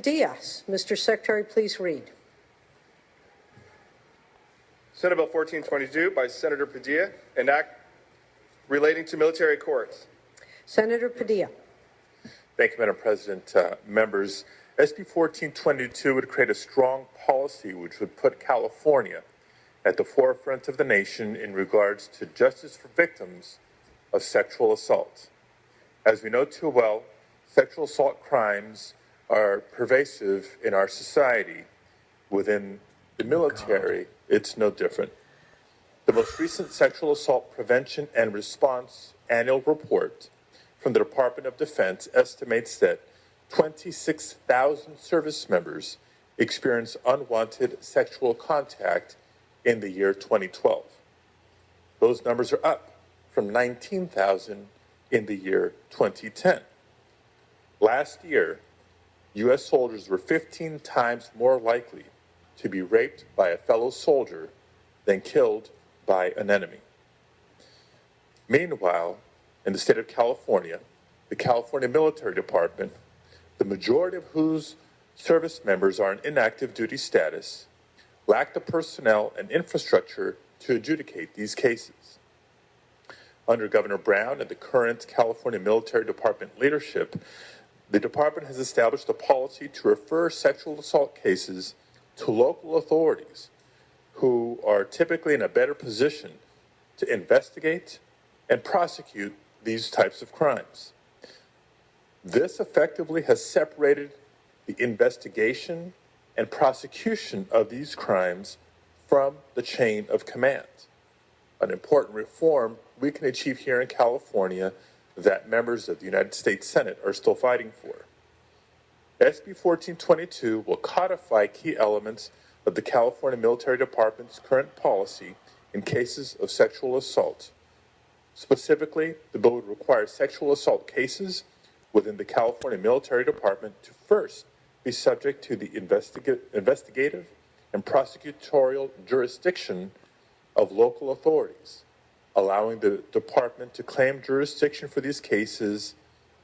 Padilla. Mr. Secretary, please read. Senate Bill 1422 by Senator Padilla, an act relating to military courts. Senator Padilla. Thank you, Madam President. Members, SB 1422 would create a strong policy which would put California at the forefront of the nation in regards to justice for victims of sexual assault. As we know too well, sexual assault crimes are pervasive in our society. Within the military, it's no different. The most recent Sexual Assault Prevention and Response Annual Report from the Department of Defense estimates that 26,000 service members experienced unwanted sexual contact in the year 2012. Those numbers are up from 19,000 in the year 2010. Last year, U.S. soldiers were 15 times more likely to be raped by a fellow soldier than killed by an enemy. Meanwhile, in the state of California, the California Military Department, the majority of whose service members are in inactive duty status, lack the personnel and infrastructure to adjudicate these cases. Under Governor Brown and the current California Military Department leadership, the department has established a policy to refer sexual assault cases to local authorities who are typically in a better position to investigate and prosecute these types of crimes. This effectively has separated the investigation and prosecution of these crimes from the chain of command. An important reform we can achieve here in California that members of the United States Senate are still fighting for. SB 1422 will codify key elements of the California Military Department's current policy in cases of sexual assault. Specifically, the bill would require sexual assault cases within the California Military Department to first be subject to the investigative and prosecutorial jurisdiction of local authorities, allowing the department to claim jurisdiction for these cases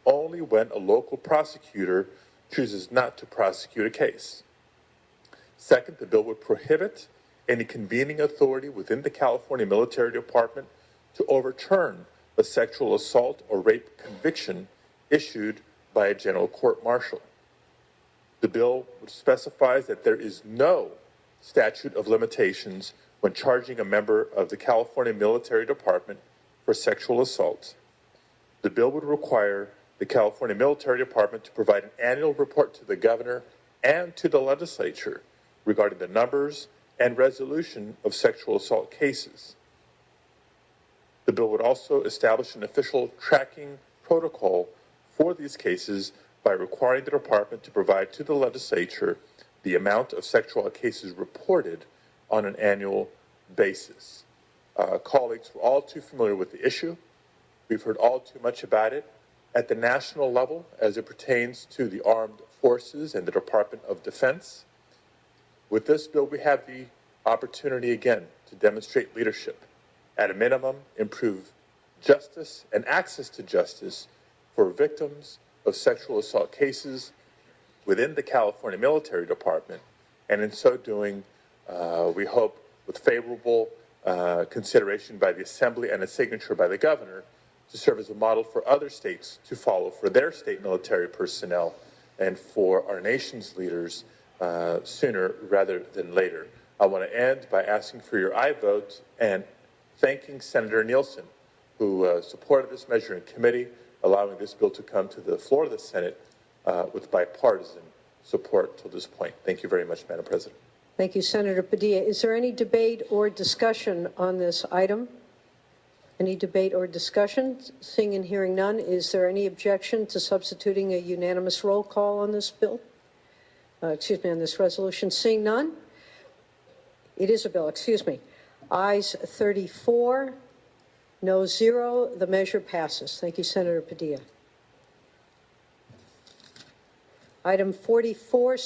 only when a local prosecutor chooses not to prosecute a case. Second, the bill would prohibit any convening authority within the California Military Department to overturn a sexual assault or rape conviction issued by a general court-martial. The bill specifies that there is no statute of limitations when charging a member of the California Military Department for sexual assault. The bill would require the California Military Department to provide an annual report to the governor and to the legislature regarding the numbers and resolution of sexual assault cases. The bill would also establish an official tracking protocol for these cases by requiring the department to provide to the legislature the amount of sexual cases reported on an annual basis. Colleagues, we're all too familiar with the issue. We've heard all too much about it at the national level as it pertains to the armed forces and the Department of Defense. With this bill, we have the opportunity again to demonstrate leadership. At a minimum, improve justice and access to justice for victims of sexual assault cases within the California Military Department. And in so doing, we hope with favorable consideration by the Assembly and a signature by the governor to serve as a model for other states to follow for their state military personnel and for our nation's leaders sooner rather than later. I want to end by asking for your aye vote and thanking Senator Nielsen, who supported this measure in committee, allowing this bill to come to the floor of the Senate with bipartisan support till this point. Thank you very much, Madam President. Thank you, Senator Padilla. Is there any debate or discussion on this item? Any debate or discussion? Seeing and hearing none, is there any objection to substituting a unanimous roll call on this bill? On this resolution? Seeing none? It is a bill, Ayes 34, no 0. The measure passes. Thank you, Senator Padilla. Item 44.